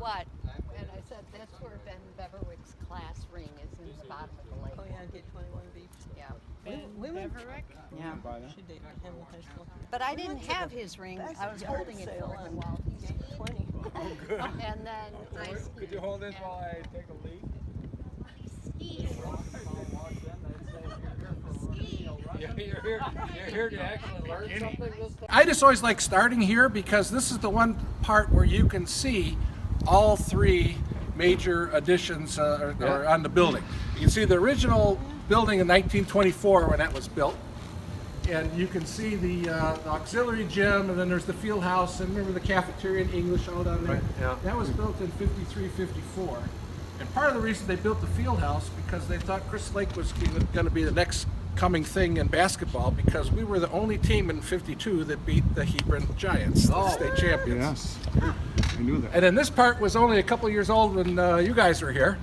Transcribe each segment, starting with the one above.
what? And I said, that's where Ben Beverwick's class ring is in the bottom of the lake. Oh yeah, get 21 beef. Yeah. We went. Yeah. She dated him in high school. But I didn't have his ring. I was holding it for him while he's 20. Oh, good. And then I Could you hold this while I take a leak? You're here to actually learn something this time? I just always like starting here because this is the one part where you can see all three major additions are on the building. You can see the original building in 1924 when that was built, and you can see the auxiliary gym, and then there's the field house, and remember the cafeteria and English all down there? Right, yeah. That was built in 53, 54. And part of the reason they built the field house because they thought Chris Lake was going to be the next coming thing in basketball, because we were the only team in 52 that beat the Hebron Giants, the state champions. Yes, I knew that. And then this part was only a couple years old when you guys were here.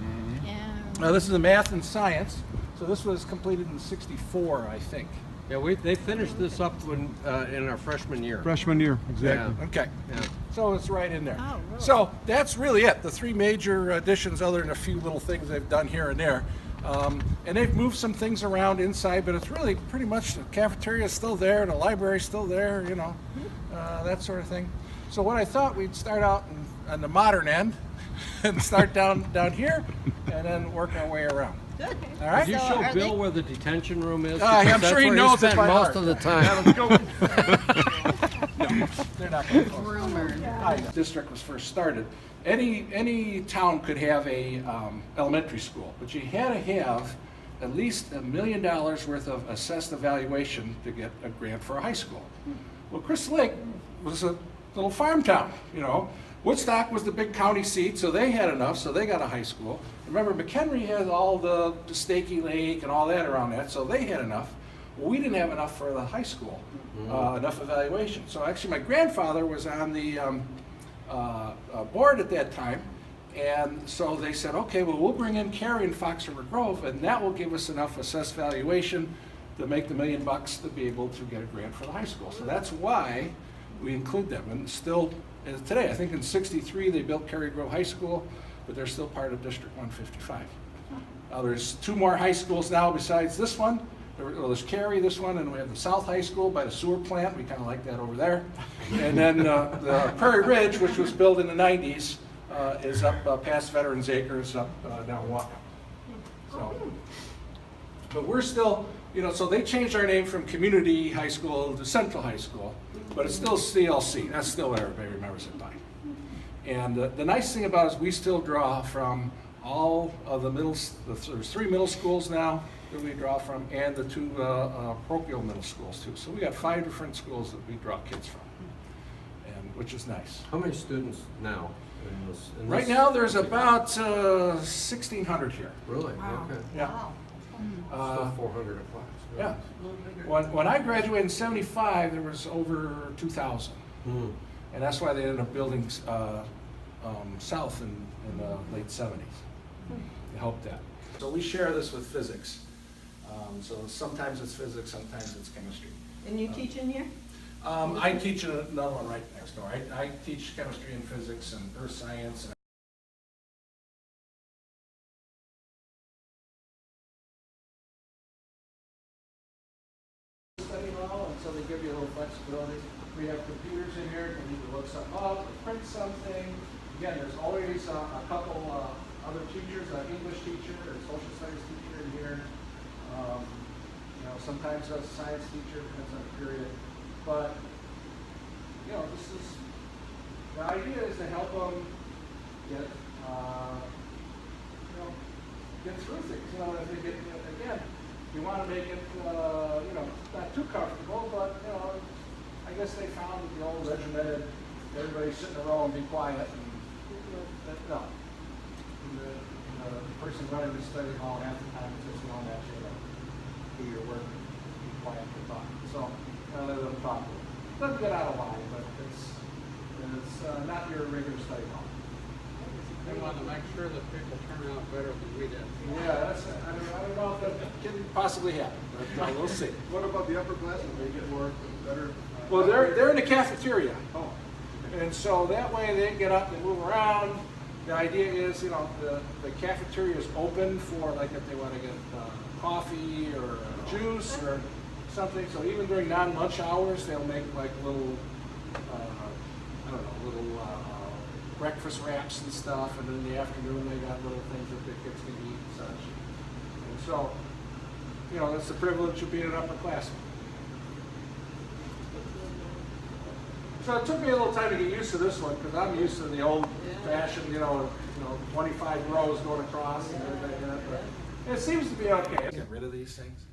Yeah. This is the math and science. So this was completed in 64, I think. Yeah, they finished this up when in our freshman year. Freshman year, exactly. Okay. Yeah. So it's right in there. Oh, really? So that's really it. The three major additions, other than a few little things they've done here and there. And they've moved some things around inside, but it's really pretty much the cafeteria is still there, the library's still there, you know, that sort of thing. So what I thought, we'd start out on the modern end and start down here and then work our way around. Good. All right? Did you So show are Bill they- where the detention room is? I'm Because sure that's he where knows it spent by most heart. of the time. No, they're not going to close. Rumored. District was first started. Any town could have a elementary school, but you had to have at least $1 million worth of assessed evaluation to get a grant for a high school. Well, Crystal Lake was a little farm town, you know. Woodstock was the big county seat, so they had enough, so they got a high school. Remember, McHenry had all the Stakey Lake and all that around that, so they had enough. Well, we didn't have enough for the high school, enough evaluation. So actually, my grandfather was on the board at that time, and so they said, okay, well, we'll bring in Cary and Fox River Grove, and that will give us enough assessed valuation to make the $1 million to be able to get a grant for the high school. So that's why we include them. And still, today, I think in '63 they built Cary Grove High School, but they're still part of District 155. There's two more high schools now besides this one. There's Cary, this one, and we have the South High School by the sewer plant. We kind of like that over there. And then the Prairie Ridge, which was built in the '90s, is up past Veterans Acres, up down Wacom. So, but we're still, you know, so they changed our name from Community High School to Central High School, but it's still CLC. That's still what everybody remembers it by. And the nice thing about it is we still draw from all of the there's 3 middle schools now that we draw from, and the 2 parochial middle schools too. So we got 5 different schools that we draw kids from, and which is nice. How many students now? in Right this- now, there's about 1,600 here. Really? Wow. Okay. Yeah. Wow. Still 400 a class. Yeah. When I graduated in '75, there was over 2,000. Hmm. And that's why they ended up building south in the late '70s. It helped that. So we share this with physics. So sometimes it's physics, sometimes it's chemistry. And you teach in here? I teach another one right next door. I teach chemistry and physics and earth science. And study hall, and so they give you a little flexibility. We have computers in here if you need to look something up or print something. Again, there's always a couple other teachers, an English teacher or a social studies teacher in here. You know, sometimes a science teacher, depends on the period. But, you know, the idea is to help them get, you know, get through things. You know, if they get, again, you want to make it, you know, not too comfortable, but, you know, I guess they found that the old regimented, everybody sit in a row and be quiet, and, you know, no. The person running the study hall half the time is just yelling at you to do your work, be quiet to talk. So, let them talk. Doesn't get out of line, but it's not your regular study hall. They want to make sure that people turn out better than we did. Yeah, I don't know if that can possibly happen, but we'll see. What about the upper classes? They get more, better? Well, they're in the cafeteria. Oh. And so that way they get up and move around. the idea is, you know, the cafeteria is open for, like, if they want to get coffee or juice or something. So even during non-lunch hours, they'll make like little, I don't know, little breakfast wraps and stuff. And in the afternoon, they got little things that the kids can eat and such. And so, you know, that's the privilege of being an upperclassman. So it took me a little time to get used to this one because I'm used to the old-fashioned, you know, 25 rows going across and everything like that. But it seems to be okay. Get rid of these things.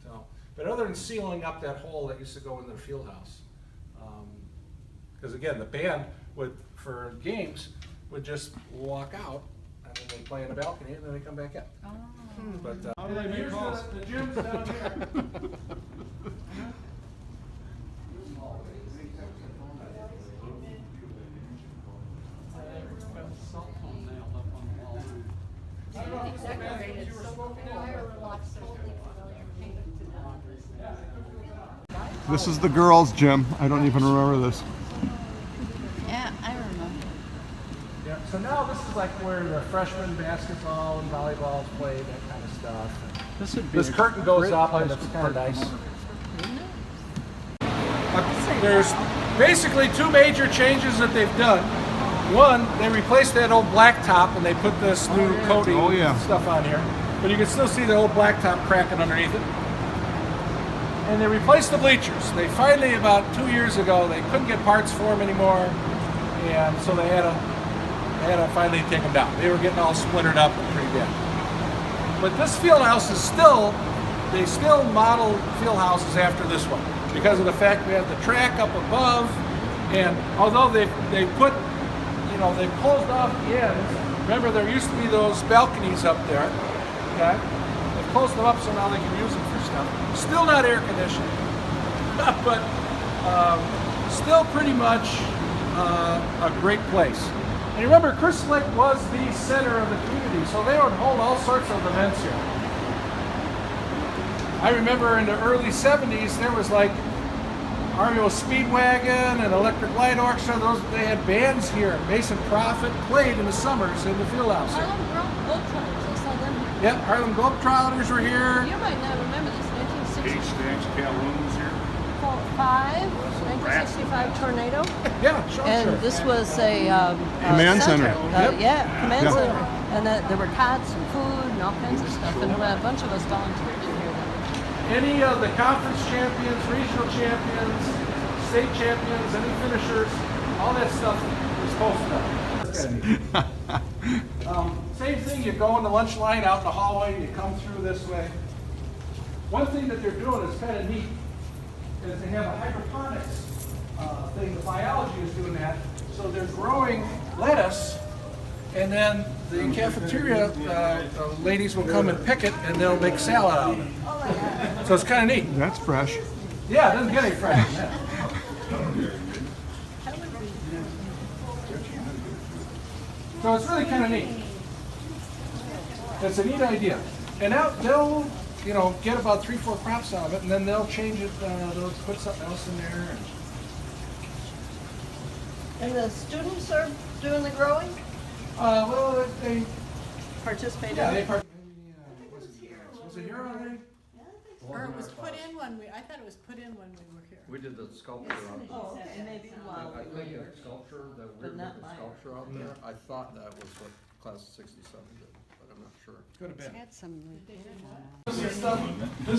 So, but other than sealing up that hole that used to go into the field house, because again, the band would, for games, would just walk out and then they play in the balcony and then they come back in. Oh. But How do they make here's calls? the gym's down here. Cell phone nailed up on the wall. Decorated so lots of totally familiar paint to them. This is the girls' gym. I don't even remember this. Yeah, I remember. Yeah, so now this is like where the freshman basketball and volleyball is played, that kind of stuff. This curtain goes up and it's kind of nice. There's basically two major changes that they've done. One, they replaced that old blacktop and they put this new coating stuff on here. But you can still see the old blacktop cracking underneath it. And they replaced the bleachers. They finally, about 2 years ago, they couldn't get parts for them anymore. And so they had to finally take them down. They were getting all splintered up and pretty bad. But this field house is still, they still model field houses after this one because of the fact we have the track up above. And although they put, you know, they closed off the ends. Remember, there used to be those balconies up there. Okay, they've closed them up so now they can use them for stuff. Still not air conditioned, but still pretty much a great place. And remember, Crystal Lake was the center of the community, so they would hold all sorts of events here. I remember in the early 70s, there was like REO Speedwagon and Electric Light Orchestra. They had bands here. Mason Prophet played in the summers in the field house. Harlem Globetrotters, I saw them here. Yep, Harlem Globetrotters were here. You might not remember this, 1965 Calhoun was here. 1965 tornado. Yeah, sure. And this was a Command center. Yep. Yeah, command Yep. center. And there were cots and food and all kinds of stuff. And a bunch of us volunteered to hear that. Any of the conference champions, regional champions, state champions, any finishers, all that stuff is posted up. Same thing, you go in the lunch line out in the hallway, you come through this way. One thing that they're doing is kind of neat, is they have a hydroponics thing. The biology is doing that. So they're growing lettuce, and then the cafeteria ladies will come and pick it, and they'll make salad out of it. So it's kind of neat. That's fresh. Yeah, it doesn't get any fresh. Yeah. So it's really kind of neat. It's a neat idea. And now they'll, you know, get about 3-4 crops out of it, and then they'll change it, they'll put something else in there. And the students are doing the growing? Well, they, Participate yeah, in they it? was it here already? Or it was put in when I thought it was put in when we were here. We did the sculpture on Oh, and maybe while I we were think here. the sculpture, that we're But with not the mine. sculpture out there, I thought that was what class of 67 did, but I'm not sure. Could have been. Had some. This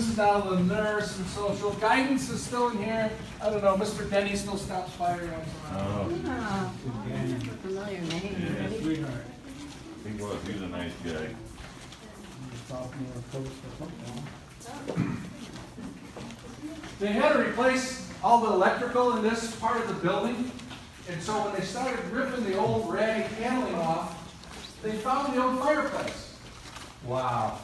is now the nurse and social guidance is still in here. I don't know, Mr. Denny still stops by every once in a while. Familiar name. Sweetheart. He was, he's a nice guy. They had to replace all the electrical in this part of the building, and so when they started ripping the old rag paneling off, they found the old fireplace. Wow.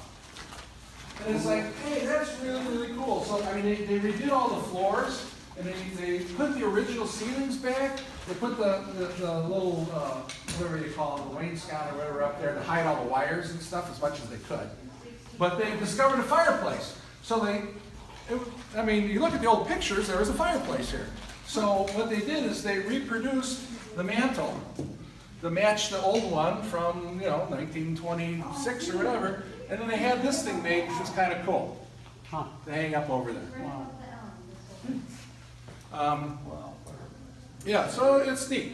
And it's like, hey, that's really, really cool. So, I mean, they redid all the floors, and they put the original ceilings back. They put the little, whatever you call it, the wainscot or whatever up there to hide all the wires and stuff as much as they could. But they discovered a fireplace. So I mean, you look at the old pictures, there was a fireplace here. So what they did is they reproduced the mantle to match the old one from, 1926 or whatever, and then they had this thing made, which was kind of cool to hang up over there. Yeah, so it's neat.